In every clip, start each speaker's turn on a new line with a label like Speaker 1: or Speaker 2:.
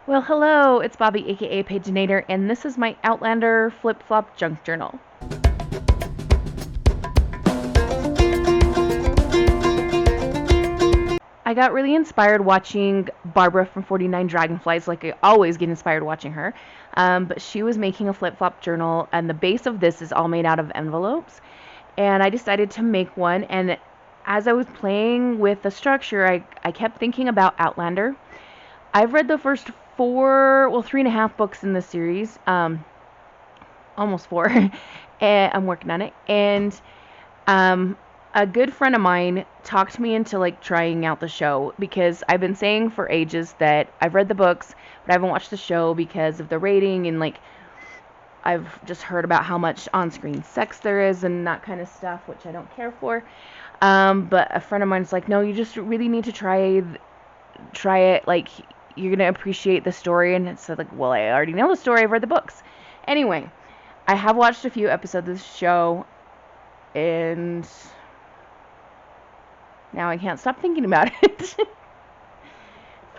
Speaker 1: Well, hello, it's Bobi, aka Paginator, and this is my Outlander flip-flop junk journal. I got really inspired watching Barbara from 49 Dragonflies, like I always get inspired watching her. But she was making a flip-flop journal, and the base of this is all made out of envelopes. And I decided to make one, and as I was playing with the structure, I kept thinking about Outlander. I've read the first three and a half books in the series, almost four, and I'm working on it. And um, a good friend of mine talked me into like trying out the show because I've been saying for ages that I've read the books, but I haven't watched the show because of the rating and like I've just heard about how much on-screen sex there is and that kind of stuff, which I don't care for. But a friend of mine's like, no, you just really need to try it. Like you're gonna appreciate the story. And it's like, well, I already know the story. I've read the books. Anyway, I have watched a few episodes of the show, and now I can't stop thinking about it.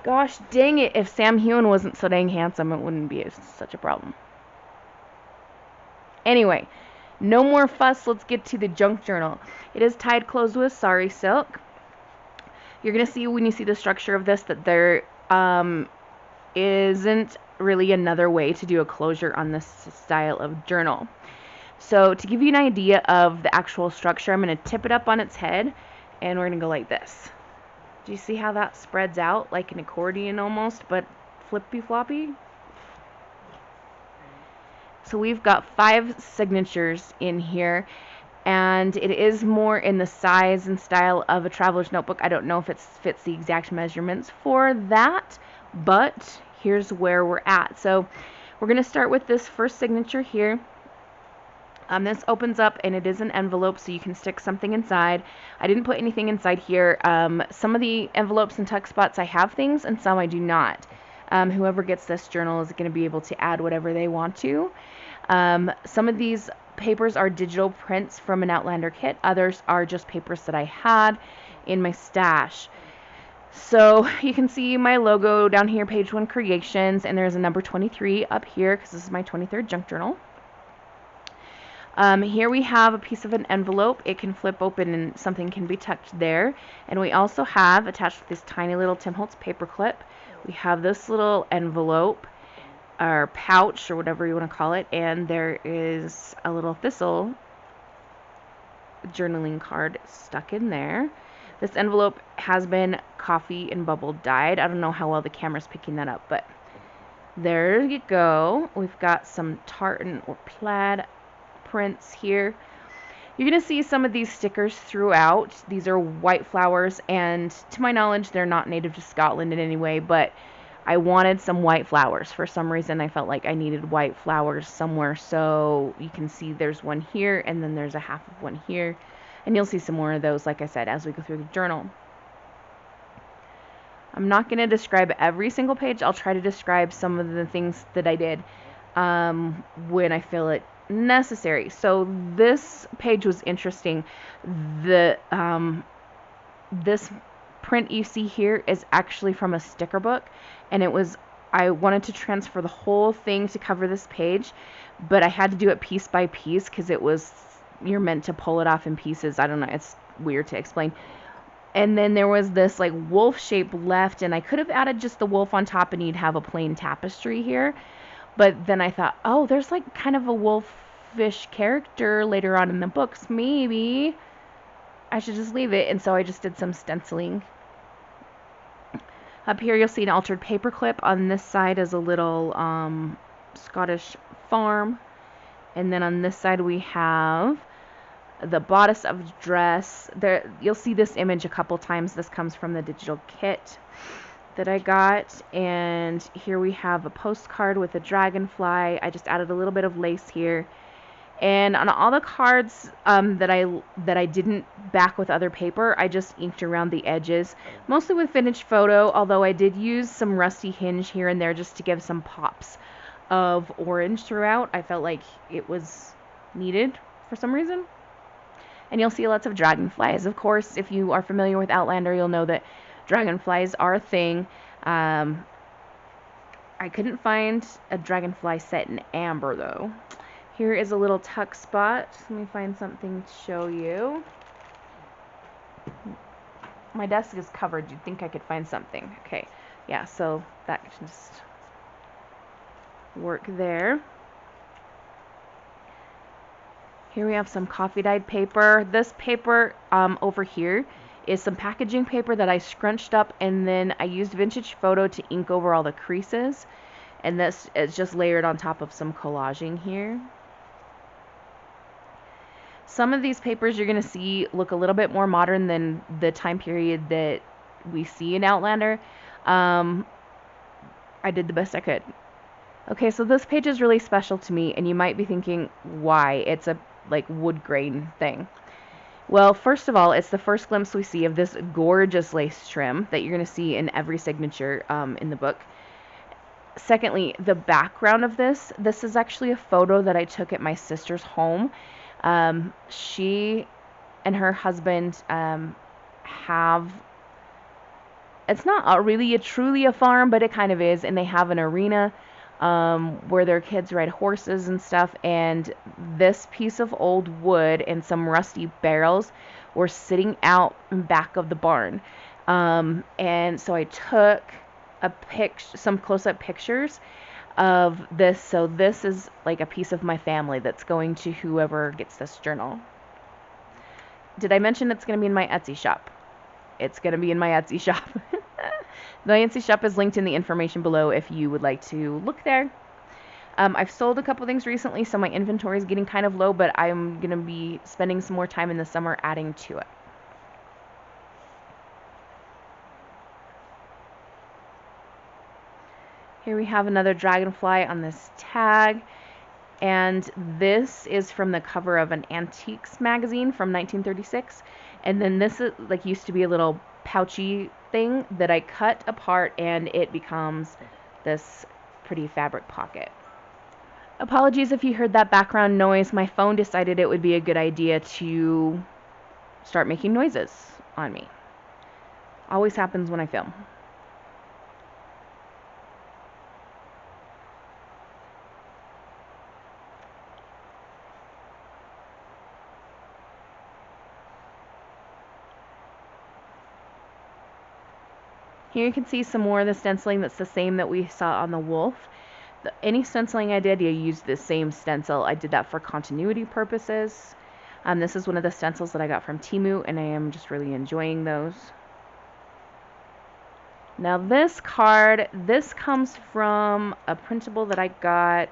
Speaker 1: Gosh dang it, if Sam Heughan wasn't so dang handsome, it wouldn't be such a problem. Anyway, no more fuss, let's get to the junk journal. It is tied closed with sari silk. You're going to see when you see the structure of this that there isn't really another way to do a closure on this style of journal. So to give you an idea of the actual structure, I'm going to tip it up on its head, and we're going to go like this. Do you see how that spreads out like an accordion almost, but flippy floppy? So we've got 5 signatures in here, and it is more in the size and style of a traveler's notebook. I don't know if it fits the exact measurements for that, but here's where we're at. So we're going to start with this first signature here. This opens up and it is an envelope, so you can stick something inside. I didn't put anything inside here. Some of the envelopes and tuck spots I have things, and some I do not. Whoever gets this journal is going to be able to add whatever they want to. Some of these papers are digital prints from an Outlander kit. Others are just papers that I had in my stash. So you can see my logo down here, page 1 creations, and there's a number 23 up here because this is my 23rd junk journal. Here we have a piece of an envelope. It can flip open and something can be tucked there. And we also have, attached with this tiny little Tim Holtz paper clip, we have this little envelope, or pouch, or whatever you want to call it, and there is a little thistle journaling card stuck in there. This envelope has been coffee and bubble dyed. I don't know how well the camera's picking that up, but there you go. We've got some tartan or plaid prints here. You're going to see some of these stickers throughout. These are white flowers, and to my knowledge they're not native to Scotland in any way, but I wanted some white flowers. For some reason I felt like I needed white flowers somewhere, so you can see there's one here and then there's a half of one here, and you'll see some more of those, like I said, as we go through the journal. I'm not going to describe every single page. I'll try to describe some of the things that I did when I feel it necessary. So this page was interesting. This print you see here is actually from a sticker book, and I wanted to transfer the whole thing to cover this page, but I had to do it piece by piece because you're meant to pull it off in pieces. I don't know, it's weird to explain. And then there was this like wolf shape left, and I could have added just the wolf on top and you'd have a plain tapestry here. But then I thought, oh, there's like kind of a wolfish character later on in the books. Maybe I should just leave it. And so I just did some stenciling. Up here you'll see an altered paperclip. On this side is a little Scottish farm. And then on this side we have the bodice of the dress. There, you'll see this image a couple times. This comes from the digital kit that I got. And here we have a postcard with a dragonfly. I just added a little bit of lace here. And on all the cards that I didn't back with other paper, I just inked around the edges, mostly with vintage photo, although I did use some rusty hinge here and there just to give some pops of orange throughout. I felt like it was needed for some reason. And you'll see lots of dragonflies. Of course, if you are familiar with Outlander, you'll know that dragonflies are a thing. I couldn't find a dragonfly set in amber though. Here is a little tuck spot. Let me find something to show you. My desk is covered. You'd think I could find something. Okay, yeah, so that can just work there. Here we have some coffee dyed paper. This paper over here is some packaging paper that I scrunched up, and then I used vintage photo to ink over all the creases. And this is just layered on top of some collaging here. Some of these papers you're going to see look a little bit more modern than the time period that we see in Outlander. I did the best I could. Okay, so this page is really special to me, and you might be thinking, why? It's a like wood grain thing. Well, first of all, it's the first glimpse we see of this gorgeous lace trim that you're going to see in every signature in the book. Secondly, the background of this is actually a photo that I took at my sister's home. She and her husband have, it's not really truly a farm, but it kind of is, and they have an arena where their kids ride horses and stuff, and this piece of old wood and some rusty barrels were sitting out in back of the barn. And so I took some close-up pictures of this. So this is like a piece of my family that's going to whoever gets this journal. Did I mention it's going to be in my Etsy shop? It's going to be in my Etsy shop. The Etsy shop is linked in the information below if you would like to look there. I've sold a couple things recently, so my inventory is getting kind of low, but I'm going to be spending some more time in the summer adding to it. Here we have another dragonfly on this tag, and this is from the cover of an antiques magazine from 1936. And then this is like used to be a little pouchy thing that I cut apart, and it becomes this pretty fabric pocket. Apologies if you heard that background noise. My phone decided it would be a good idea to start making noises on me. Always happens when I film. Here you can see some more of the stenciling that's the same that we saw on the wolf. Any stenciling I did, you used the same stencil. I did that for continuity purposes. This is one of the stencils that I got from Temu, and I am just really enjoying those. Now this card, this comes from a printable that I got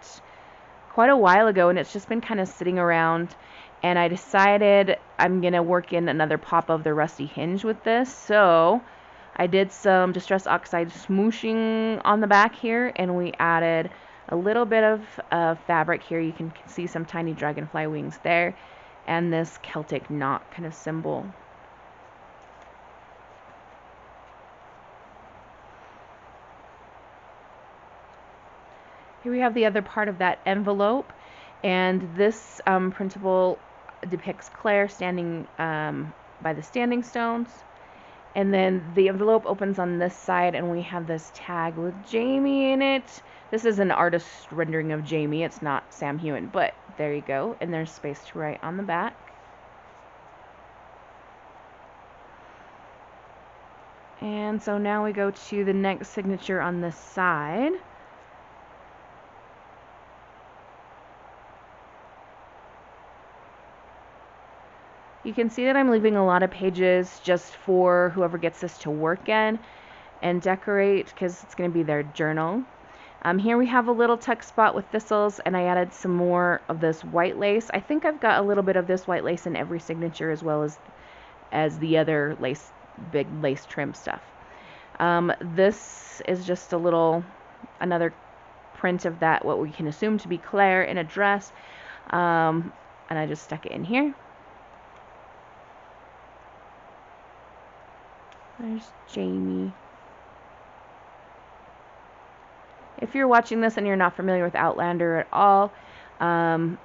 Speaker 1: quite a while ago, and it's just been kind of sitting around, and I decided I'm going to work in another pop of the rusty hinge with this. So I did some Distress Oxide smooshing on the back here, and we added a little bit of fabric here. You can see some tiny dragonfly wings there, and this Celtic knot kind of symbol. Here we have the other part of that envelope, and this printable depicts Claire standing by the standing stones. And then the envelope opens on this side, and we have this tag with Jamie in it. This is an artist rendering of Jamie. It's not Sam Hewen, but there you go. And there's space to write on the back. And so now we go to the next signature on this side. You can see that I'm leaving a lot of pages just for whoever gets this to work in and decorate, because it's going to be their journal. Here we have a little tuck spot with thistles, and I added some more of this white lace. I think I've got a little bit of this white lace in every signature, as well as the other lace, big lace trim stuff. This is just another print of that, what we can assume to be Claire in a dress, and I just stuck it in here. There's Jamie. If you're watching this and you're not familiar with Outlander at all, I'll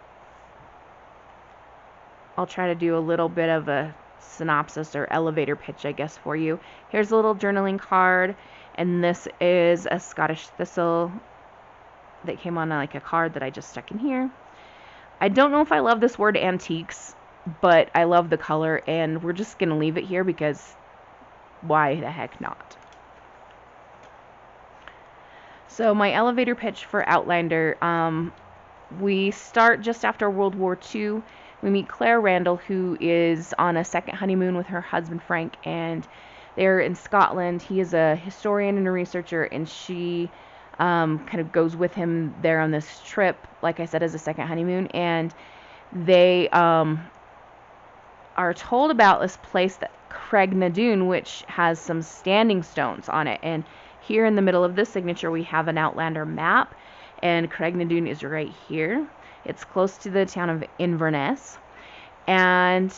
Speaker 1: try to do a little bit of a synopsis or elevator pitch, I guess, for you. Here's a little journaling card, and this is a Scottish thistle that came on like a card that I just stuck in here. I don't know if I love this word antiques, but I love the color, and we're just going to leave it here because why the heck not? So my elevator pitch for Outlander, we start just after World War II. We meet Claire Randall, who is on a second honeymoon with her husband Frank, and they're in Scotland. He is a historian and a researcher, and she kind of goes with him there on this trip, like I said, as a second honeymoon. And they are told about this place, that Craignadoon, which has some standing stones on it. And here in the middle of this signature, we have an Outlander map, and Craignadoon is right here. It's close to the town of Inverness. And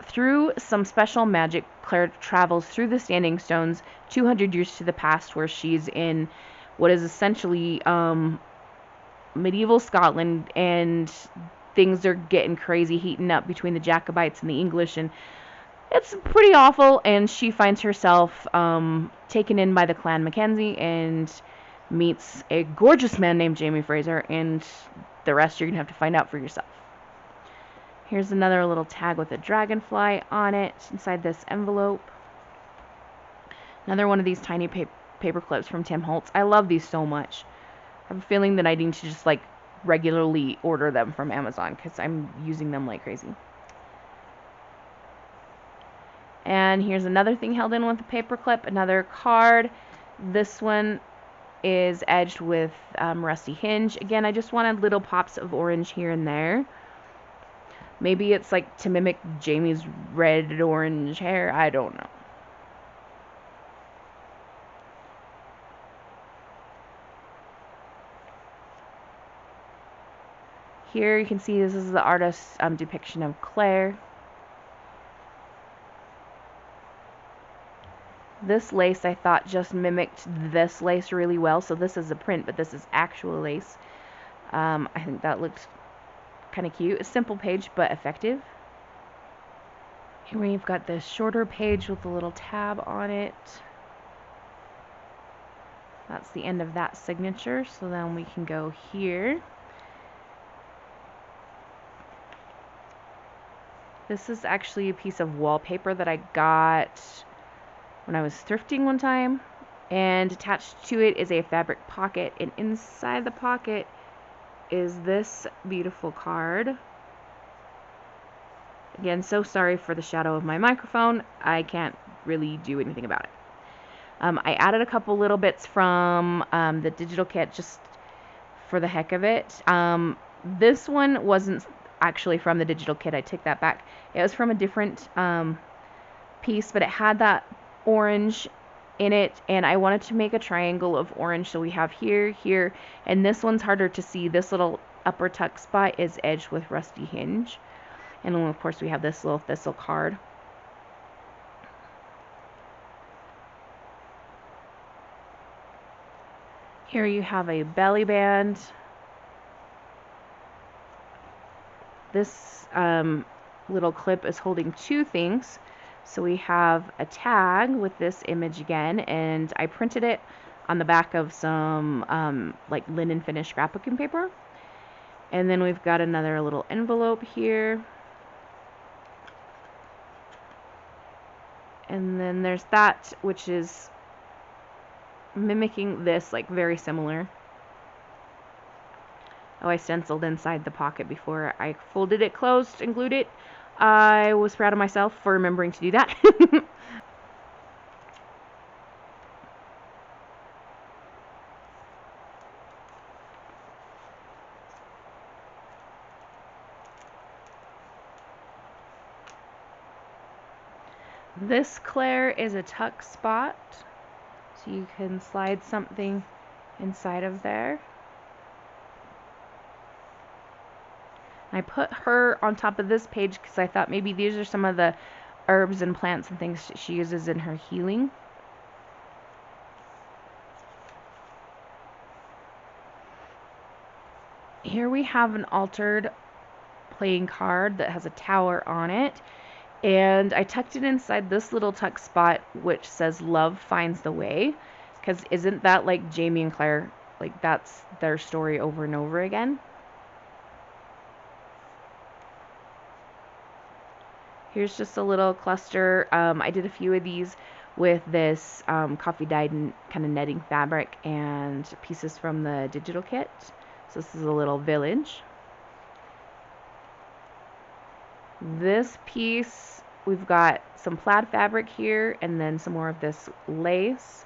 Speaker 1: through some special magic, Claire travels through the standing stones 200 years to the past, where she's in what is essentially medieval Scotland, and things are getting crazy, heating up between the Jacobites and the English, and it's pretty awful. And she finds herself taken in by the Clan Mackenzie and meets a gorgeous man named Jamie Fraser, and the rest you're gonna have to find out for yourself. Here's another little tag with a dragonfly on it inside this envelope. Another one of these tiny paper clips from Tim Holtz. I love these so much. I have a feeling that I need to just like regularly order them from Amazon because I'm using them like crazy. And here's another thing held in with a paper clip, another card. This one is edged with rusty hinge. Again, I just wanted little pops of orange here and there. Maybe it's like to mimic Jamie's red-orange hair. I don't know. Here you can see this is the artist's depiction of Claire. This lace I thought just mimicked this lace really well. So this is a print, but this is actual lace. I think that looks kind of cute. A simple page, but effective. Here we've got this shorter page with a little tab on it. That's the end of that signature. So then we can go here. This is actually a piece of wallpaper that I got when I was thrifting one time. And attached to it is a fabric pocket. And inside the pocket is this beautiful card. Again, so sorry for the shadow of my microphone. I can't really do anything about it. I added a couple little bits from the digital kit just for the heck of it. This one wasn't actually from the digital kit. I take that back. It was from a different piece, but it had that orange in it, and I wanted to make a triangle of orange. So we have here, here, and this one's harder to see. This little upper tuck spot is edged with rusty hinge. And then of course we have this little thistle card. Here you have a belly band. This little clip is holding two things. So we have a tag with this image again, and I printed it on the back of some like linen finish scrapbooking paper. And then we've got another little envelope here. And then there's that, which is mimicking this, like very similar. Oh, I stenciled inside the pocket before I folded it closed and glued it. I was proud of myself for remembering to do that. This Claire is a tuck spot, so you can slide something inside of there. I put her on top of this page because I thought maybe these are some of the herbs and plants and things she uses in her healing. Here we have an altered playing card that has a tower on it, and I tucked it inside this little tuck spot which says love finds the way, because isn't that like Jamie and Claire like that's their story over and over again. Here's just a little cluster. I did a few of these with this coffee dyed kind of netting fabric and pieces from the digital kit. So this is a little village. This piece, we've got some plaid fabric here and then some more of this lace.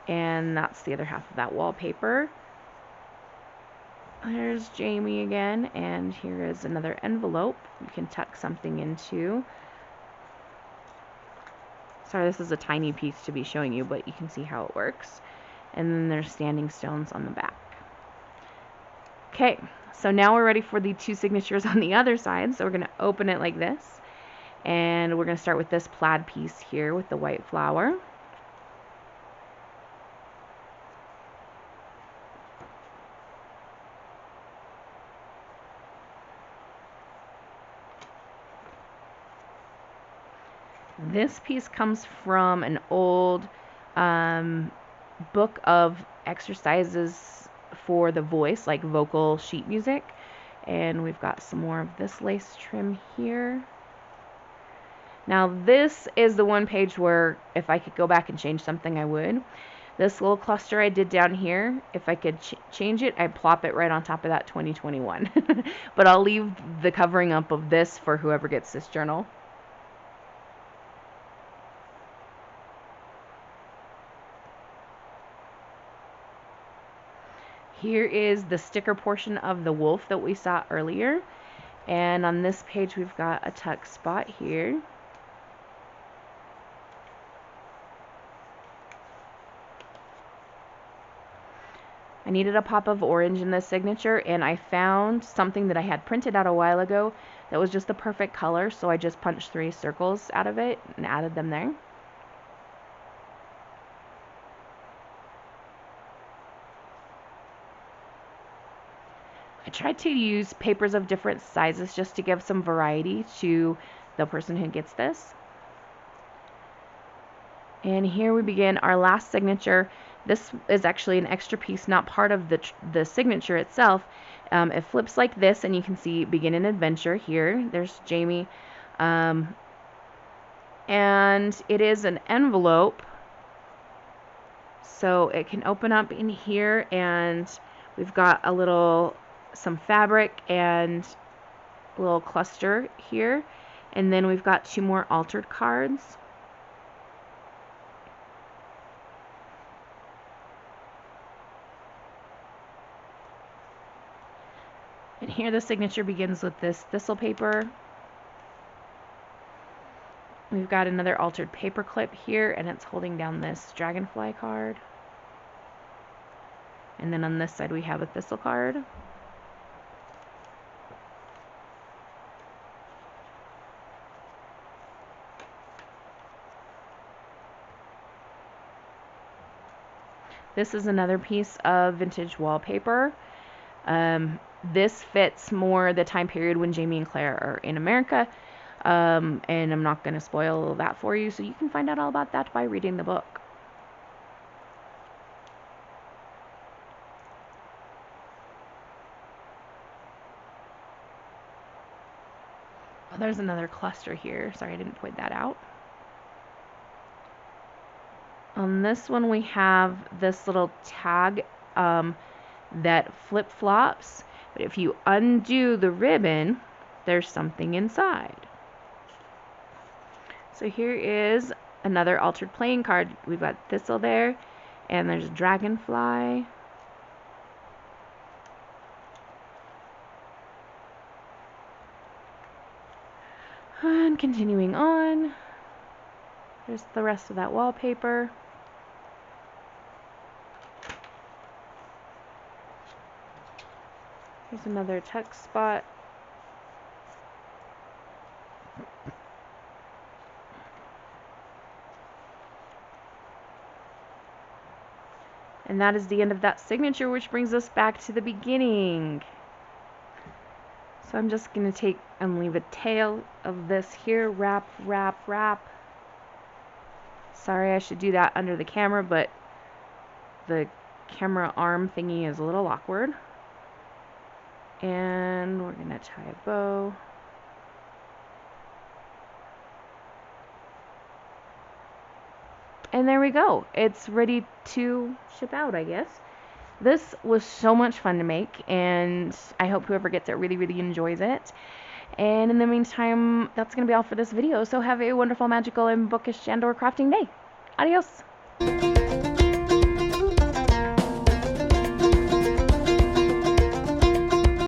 Speaker 1: And that's the other half of that wallpaper. There's Jamie again, and here is another envelope you can tuck something into. Sorry, this is a tiny piece to be showing you, but you can see how it works. And then there's standing stones on the back. Okay, so now we're ready for the 2 signatures on the other side. So we're going to open it like this. And we're going to start with this plaid piece here with the white flower. This piece comes from an old book of exercises for the voice, like vocal sheet music. And we've got some more of this lace trim here. Now this is the one page where if I could go back and change something, I would. This little cluster I did down here, if I could change it, I'd plop it right on top of that 2021. But I'll leave the covering up of this for whoever gets this journal. Here is the sticker portion of the wolf that we saw earlier. And on this page we've got a tuck spot here. I needed a pop of orange in this signature, and I found something that I had printed out a while ago that was just the perfect color, so I just punched 3 circles out of it and added them there. I tried to use papers of different sizes just to give some variety to the person who gets this. And here we begin our last signature. This is actually an extra piece, not part of the signature itself. It flips like this, and you can see begin an adventure here. There's Jamie. And it is an envelope. So it can open up in here, and we've got some fabric and a little cluster here. And then we've got 2 more altered cards. And here the signature begins with this thistle paper. We've got another altered paper clip here, and it's holding down this dragonfly card. And then on this side we have a thistle card. This is another piece of vintage wallpaper. This fits more the time period when Jamie and Claire are in America, and I'm not going to spoil that for you, so you can find out all about that by reading the book. Oh, there's another cluster here. Sorry, I didn't point that out. On this one we have this little tag that flip-flops, but if you undo the ribbon, there's something inside. So here is another altered playing card. We've got thistle there, and there's a dragonfly. And continuing on, there's the rest of that wallpaper. Here's another tuck spot. And that is the end of that signature, which brings us back to the beginning. So I'm just going to take and leave a tail of this here. Wrap, wrap, wrap. Sorry, I should do that under the camera, but the camera arm thingy is a little awkward. And we're going to tie a bow. And there we go. It's ready to ship out, I guess. This was so much fun to make, and I hope whoever gets it really, really enjoys it. And in the meantime, that's going to be all for this video. So have a wonderful, magical, and bookish and/or crafting day. Adios!